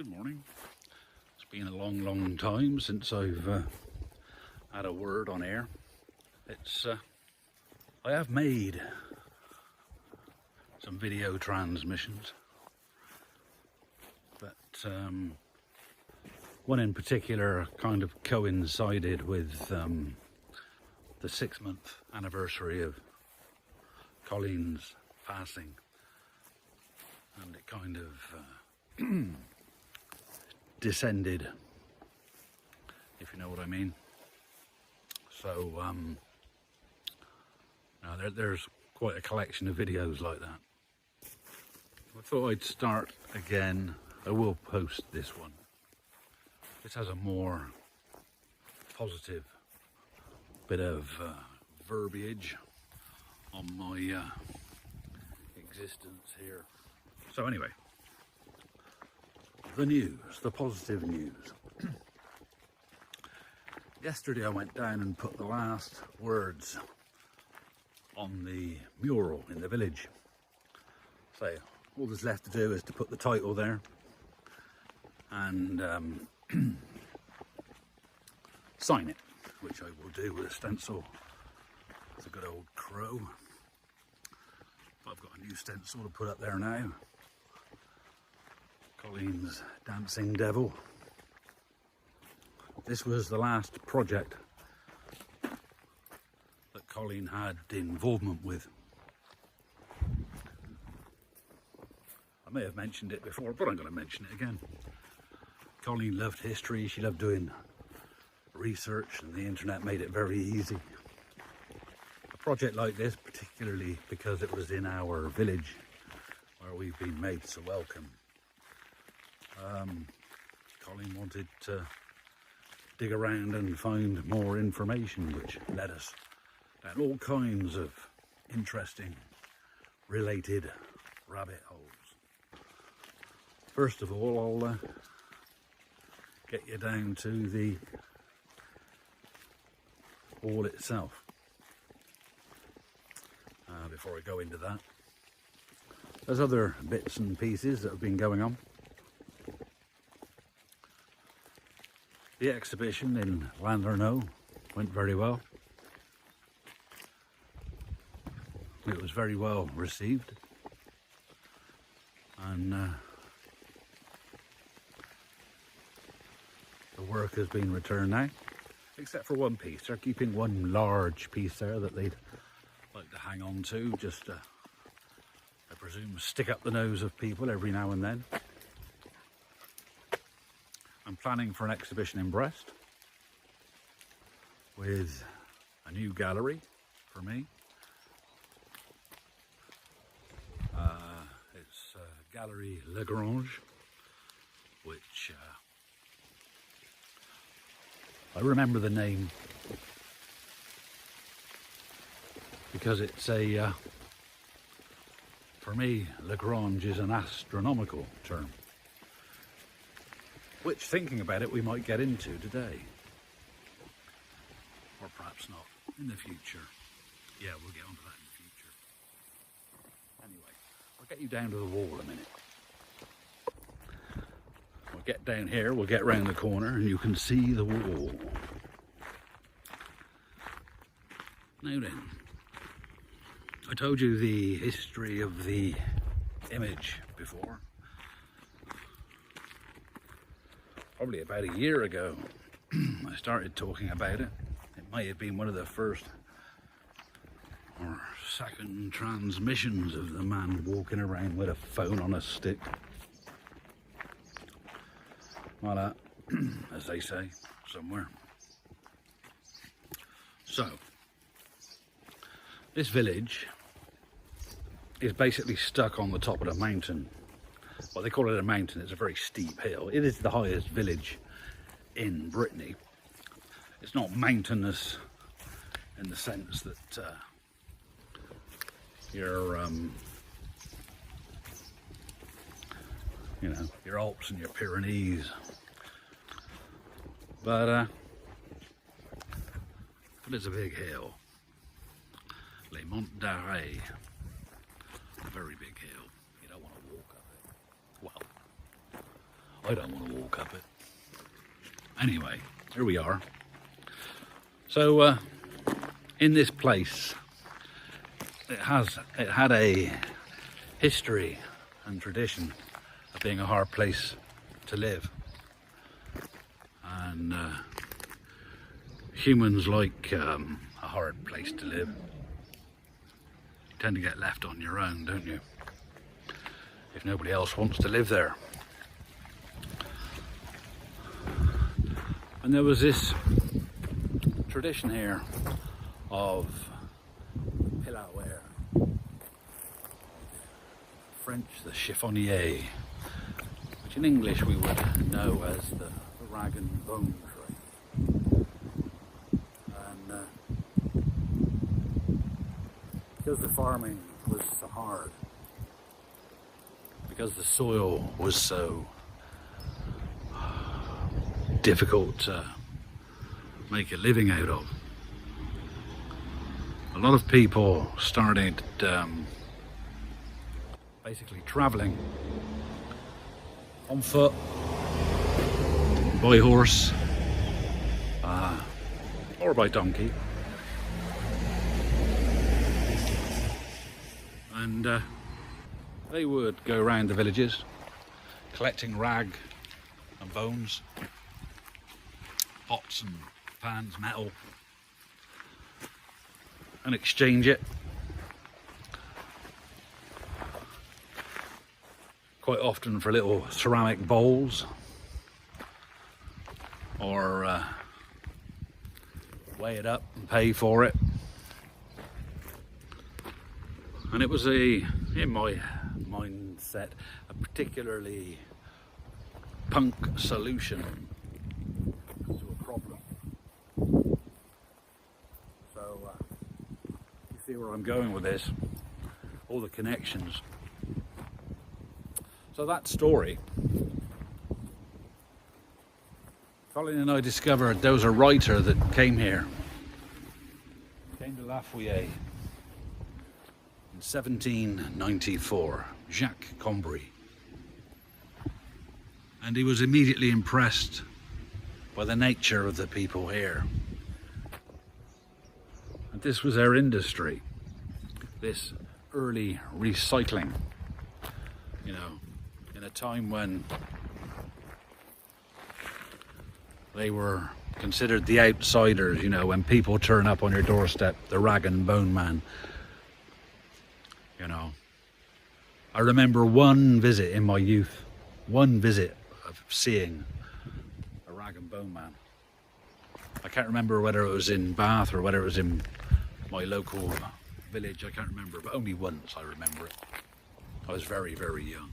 Good morning. It's been a long time since I've had a word on air. I have made some video transmissions, but one in particular kind of coincided with the 6-month anniversary of Colleen's passing, and it kind of descended, if you know what I mean. So there's quite a collection of videos like that. I thought I'd start again. I will post this one. This has a more positive bit of verbiage on my existence here. So anyway, the news, the positive news. Yesterday I went down and put the last words on the mural in the village. So all that's left to do is to put the title there and sign it, which I will do with a stencil. It's a good old crow. I've got a new stencil to put up there now. Colleen's Dancing Devil. This was the last project that Colleen had involvement with. I may have mentioned it before, but I'm going to mention it again. Colleen loved history, she loved doing research, and the internet made it very easy. A project like this, particularly because it was in our village where we've been made so welcome, Colleen wanted to dig around and find more information, which led us down all kinds of interesting related rabbit holes. First of all, I'll get you down to the wall itself before I go into that. There's other bits and pieces that have been going on. The exhibition in Landlerno went very well. It was very well received, and the work has been returned now, except for one piece. They're keeping one large piece there that they'd like to hang on to, just to, I presume, stick up the nose of people every now and then. I'm planning for an exhibition in Brest with a new gallery for me. It's Gallery Lagrange, which I remember the name because it's for me, Lagrange is an astronomical term, which, thinking about it, we might get into today. Or perhaps not, in the future. Yeah, we'll get onto that in the future. Anyway, I'll get you down to the wall a minute. We'll get down here, we'll get round the corner, and you can see the wall. Now then, I told you the history of the image before. Probably about a year ago, I started talking about it. It might have been one of the first or second transmissions of the man walking around with a phone on a stick. Like that, as they say somewhere. So, this village is basically stuck on the top of a mountain. Well, they call it a mountain. It's a very steep hill. It is the highest village in Brittany. It's not mountainous in the sense that your your Alps and your Pyrenees, but it's a big hill. Les Monts d'Arrée, a very big hill. You don't want to walk up it. Well, I don't want to walk up it. Anyway, here we are. So in this place, it had a history and tradition of being a hard place to live, and humans like a hard place to live. You tend to get left on your own, don't you, if nobody else wants to live there. And there was this tradition here of pilaware, French the chiffonnier, which in English we would know as the rag and bone trade. And because the farming was so hard, because the soil was so difficult to make a living out of, a lot of people started basically travelling on foot, by horse, or by donkey, and they would go around the villages collecting rag and bones, pots and pans, metal, and exchange it. Quite often for little ceramic bowls, or weigh it up and pay for it. And it was in my mindset, a particularly punk solution to a problem. So you see where I'm going with this, all the connections. So that story, Colleen and I discovered there was a writer that came here, came to La Fouillée in 1794, Jacques Combry. And he was immediately impressed by the nature of the people here. And this was their industry, this early recycling, you know, in a time when they were considered the outsiders, you know, when people turn up on your doorstep, the rag and bone man, you know. I remember one visit in my youth, one visit of seeing a rag and bone man. I can't remember whether it was in Bath or whether it was in my local village, I can't remember, but only once I remember it. I was very, very young.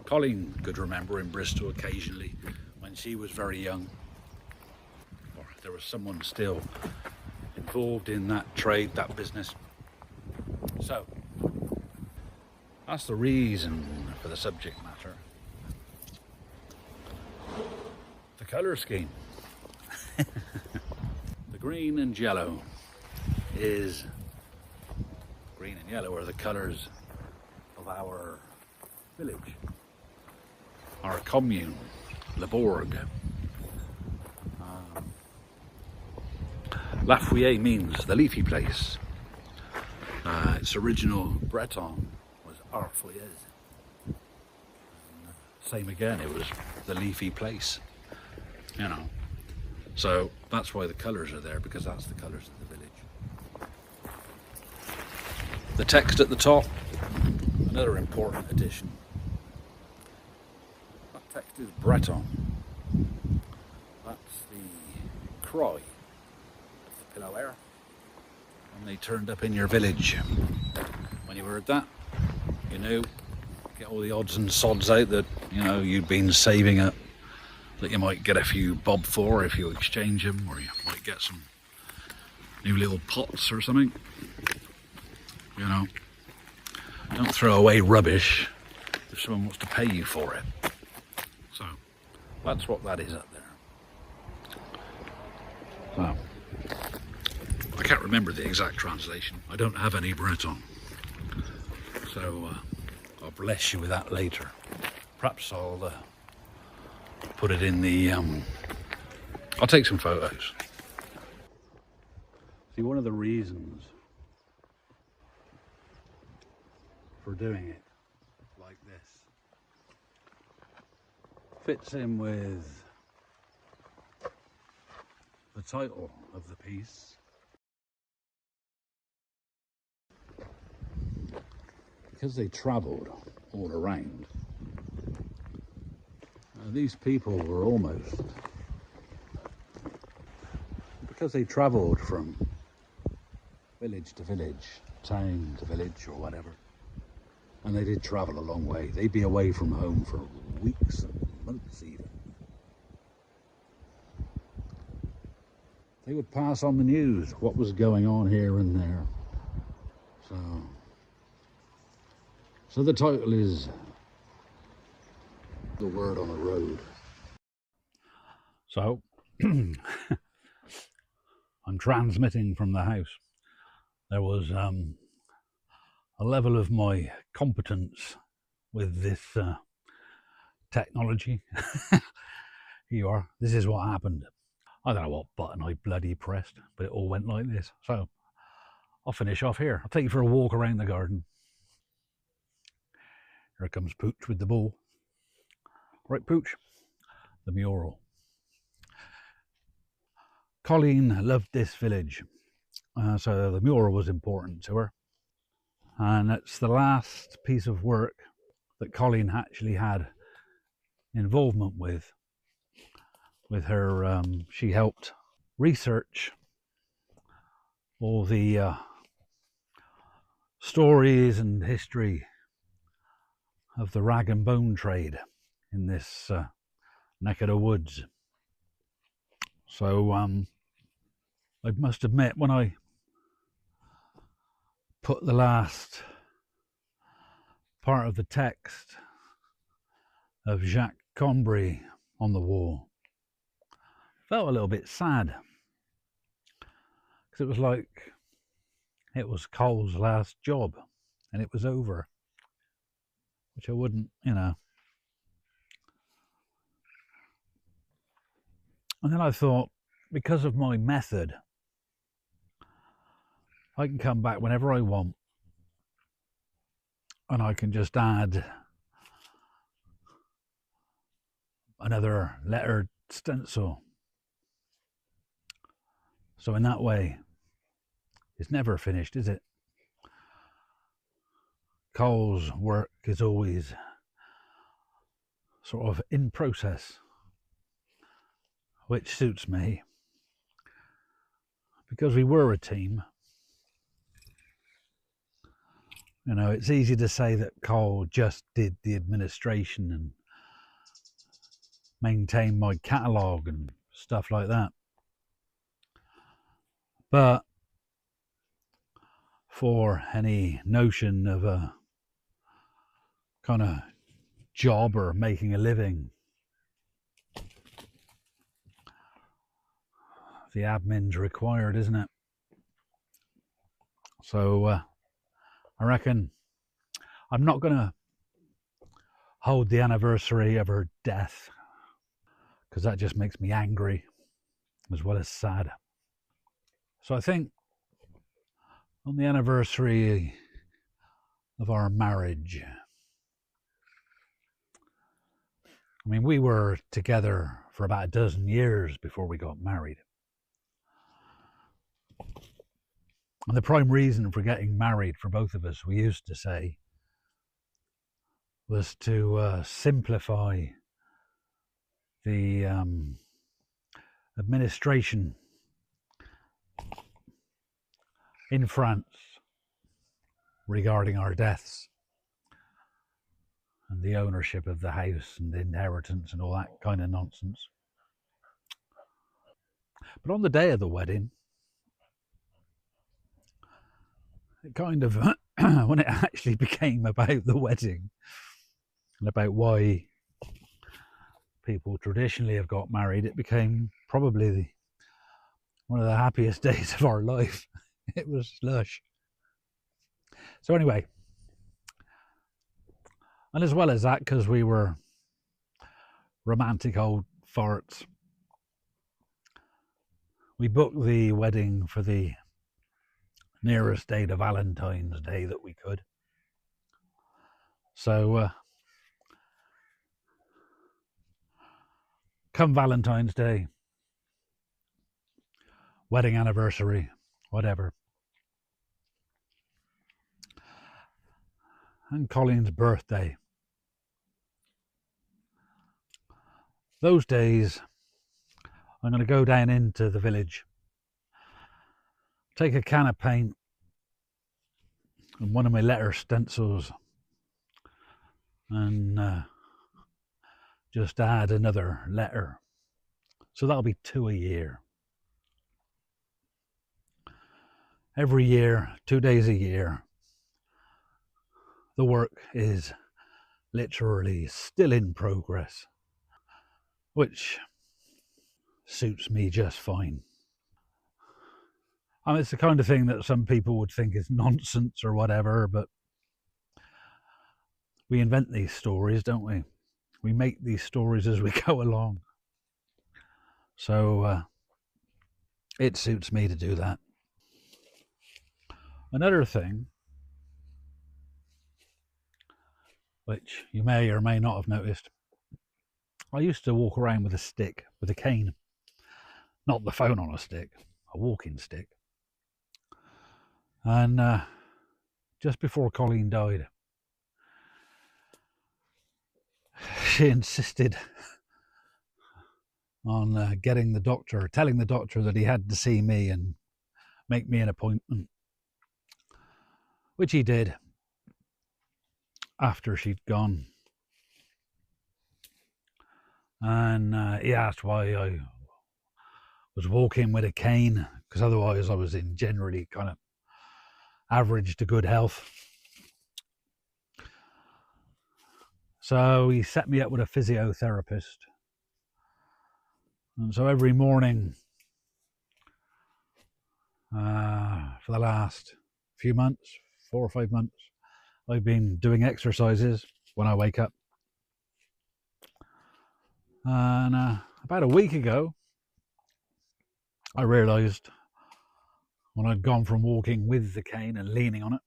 Colleen could remember in Bristol occasionally when she was very young, or there was someone still involved in that trade, that business. So that's the reason for the subject matter. The colour scheme. The green and yellow is, green and yellow are the colours of our village, our commune, Le Bourg. La Fouillée means the leafy place. Its original Breton was Ar Fouilleuse. Same again, it was the leafy place, you know. So that's why the colours are there, because that's the colours of the village. The text at the top, another important addition. That text is Breton. That's the cry of the Pilaware when they turned up in your village. When you heard that, you knew, get all the odds and sods out that, you know, you'd been saving up, that you might get a few bob for if you exchange them, or you might get some new little pots or something. You know, don't throw away rubbish if someone wants to pay you for it. So that's what that is up there. So I can't remember the exact translation. I don't have any Breton, so I'll bless you with that later. Perhaps I'll put it in the, I'll take some photos. See, one of the reasons for doing it like this fits in with the title of the piece. Because they travelled all around, these people were almost, because they travelled from village to village, town to village or whatever, and they did travel a long way. They'd be away from home for weeks and months even. They would pass on the news, what was going on here and there. So the title is The Word on the Road. So I'm transmitting from the house. There was a level of my competence with this technology. Here you are. This is what happened. I don't know what button I bloody pressed, but it all went like this. So I'll finish off here. I'll take you for a walk around the garden. Here comes Pooch with the ball. Right, Pooch, the mural. Colleen loved this village, so the mural was important to her. And it's the last piece of work that Colleen actually had involvement with her. She helped research all the stories and history of the rag and bone trade in this neck of the woods. So I must admit, when I put the last part of the text of Jacques Combray on the wall, I felt a little bit sad, because it was like it was Cole's last job and it was over, which I wouldn't, you know. And then I thought, because of my method, I can come back whenever I want and I can just add another lettered stencil. So in that way, it's never finished, is it? Cole's work is always sort of in process, which suits me, because we were a team. You know, it's easy to say that Cole just did the administration and maintained my catalogue and stuff like that. But for any notion of a kind of job or making a living, the admin's required, isn't it? So I reckon I'm not going to hold the anniversary of her death, because that just makes me angry as well as sad. So I think on the anniversary of our marriage, I mean, we were together for about a dozen years before we got married. And the prime reason for getting married for both of us, we used to say, was to simplify the administration in France regarding our deaths and the ownership of the house and the inheritance and all that kind of nonsense. But on the day of the wedding, it kind of, when it actually became about the wedding and about why people traditionally have got married, it became probably one of the happiest days of our life. It was lush. So anyway, and as well as that, because we were romantic old farts. We booked the wedding for the nearest day to Valentine's Day that we could. So come Valentine's Day, wedding anniversary, whatever, and Colleen's birthday, those days I'm going to go down into the village, take a can of paint and one of my letter stencils, and just add another letter. So that'll be 2 a year. Every year, 2 days a year, the work is literally still in progress, which suits me just fine. I mean, it's the kind of thing that some people would think is nonsense or whatever, but we invent these stories, don't we? We make these stories as we go along. So it suits me to do that. Another thing, which you may or may not have noticed, I used to walk around with a stick, with a cane. Not the phone on a stick, a walking stick. And just before Colleen died, she insisted on telling the doctor that he had to see me and make me an appointment, which he did after she'd gone. And he asked why I was walking with a cane, because otherwise I was in generally kind of average to good health. So he set me up with a physiotherapist. And so every morning for the last few months, 4 or 5 months, I've been doing exercises when I wake up. And about a week ago, I realised when I'd gone from walking with the cane and leaning on it,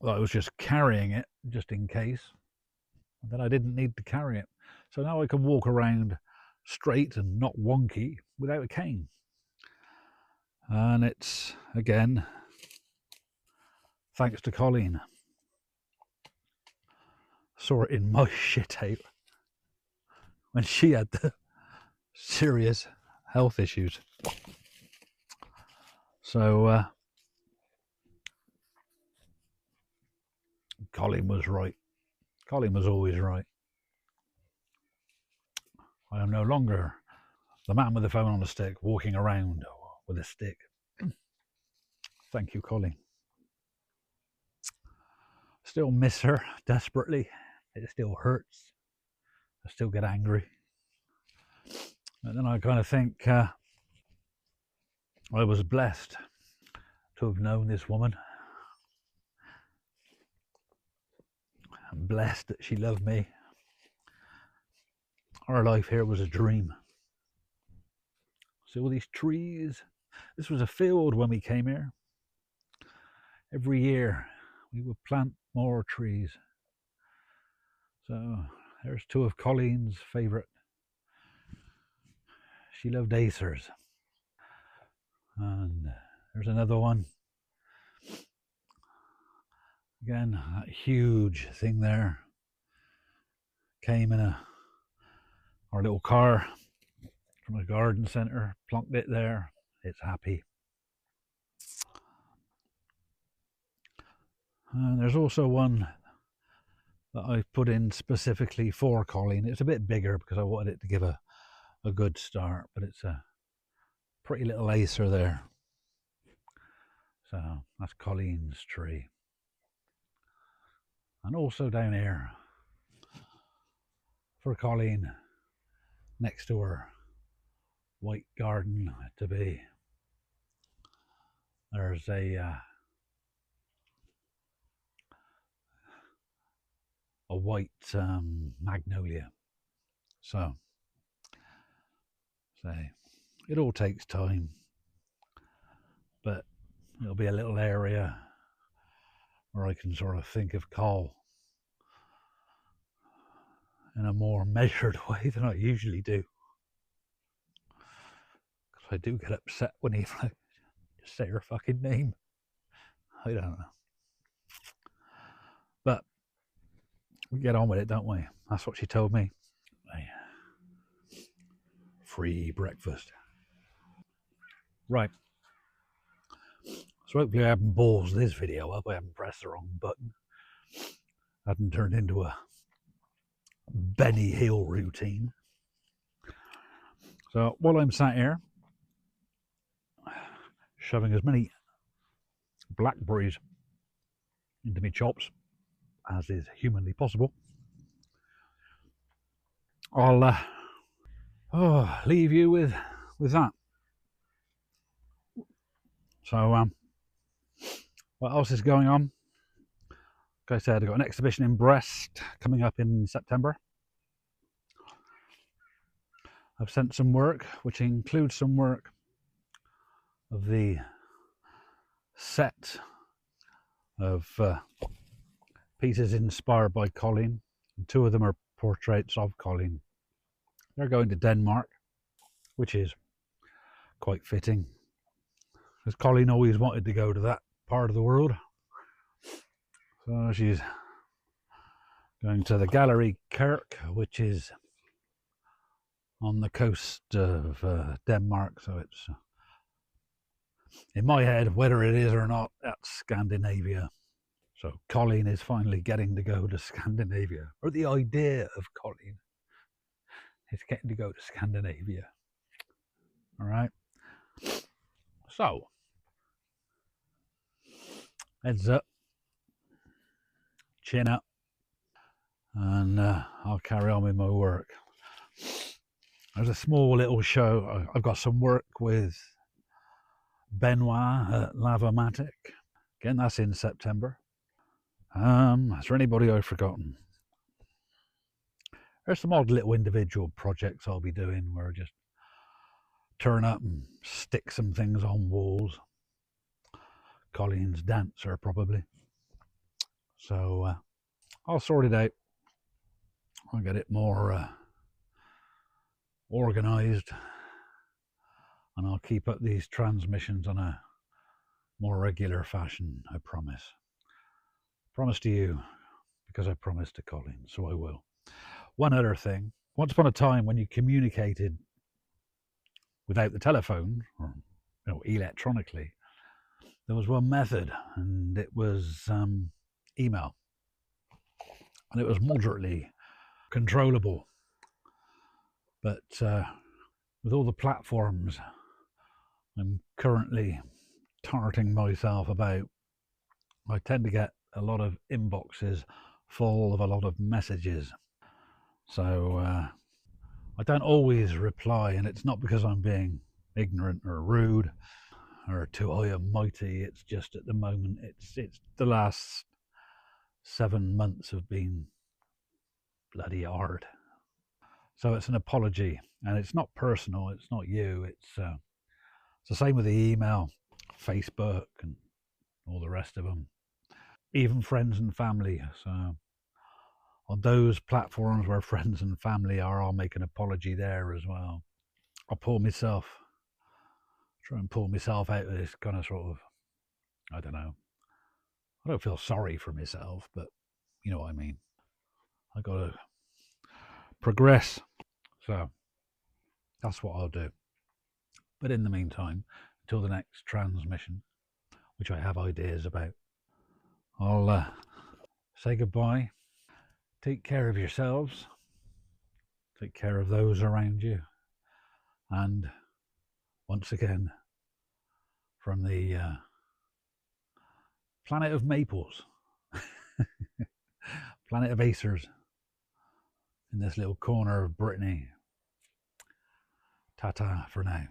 that I was just carrying it just in case, and that I didn't need to carry it. So now I can walk around straight and not wonky without a cane. And it's, again, thanks to Colleen sorting my shit out when she had the serious health issues. So Colleen was right. Colleen was always right. I am no longer the man with the phone on a stick walking around with a stick. Thank you, Colleen. Still miss her desperately. It still hurts. I still get angry. And then I kind of think I was blessed to have known this woman. I'm blessed that she loved me. Our life here was a dream. See all these trees? This was a field when we came here. Every year we would plant more trees. So there's two of Colleen's favourite. She loved acers. And there's another one. Again, that huge thing there. Came in our little car from a garden centre, plonked it there. It's happy. And there's also one that I've put in specifically for Colleen. It's a bit bigger because I wanted it to give a good start, but it's a pretty little acer there. So that's Colleen's tree. And also down here for Colleen, next to her white garden to be, there's a white magnolia. So, it all takes time, but it'll be a little area where I can sort of think of Col in a more measured way than I usually do. Because I do get upset when he just say her fucking name. I don't know. But we get on with it, don't we? That's what she told me. Free breakfast. Right. So hopefully I haven't ballsed this video up. I haven't pressed the wrong button. I hadn't turned into a Benny Hill routine. So while I'm sat here shoving as many blackberries into my chops as is humanly possible, I'll leave you with that. So what else is going on? Like I said, I've got an exhibition in Brest coming up in September. I've sent some work, which includes some work of the set of pieces inspired by Colleen. Two of them are portraits of Colleen. They're going to Denmark, which is quite fitting, because Colleen always wanted to go to that part of the world. So she's going to the Gallery Kirk, which is on the coast of Denmark. So it's, in my head, whether it is or not, that's Scandinavia. So Colleen is finally getting to go to Scandinavia, or the idea of Colleen is getting to go to Scandinavia. All right. So, heads up, chin up, and I'll carry on with my work. There's a small little show. I've got some work with Benoit at Lavomatic. Again, that's in September. Is there anybody I've forgotten? There's some odd little individual projects I'll be doing where I just turn up and stick some things on walls. Colleen's dancer, probably. So I'll sort it out. I'll get it more organised, and I'll keep up these transmissions on a more regular fashion, I promise. Promise to you, because I promised to Colleen, so I will. One other thing. Once upon a time, when you communicated without the telephone, or electronically, there was one method, and it was email. And it was moderately controllable. But with all the platforms I'm currently tarting myself about, I tend to get a lot of inboxes full of a lot of messages. So I don't always reply, and it's not because I'm being ignorant or rude or too high and mighty. It's just at the moment, it's the last 7 months have been bloody hard. So it's an apology, and it's not personal. It's not you. It's the same with the email, Facebook, and all the rest of them. Even friends and family. So on those platforms where friends and family are, I'll make an apology there as well. I'll try and pull myself out of this kind of sort of, I don't know. I don't feel sorry for myself, but you know what I mean. I got to progress. So that's what I'll do. But in the meantime, until the next transmission, which I have ideas about, I'll say goodbye. Take care of yourselves. Take care of those around you. And once again, from the planet of maples, planet of acers, in this little corner of Brittany. Ta-ta for now.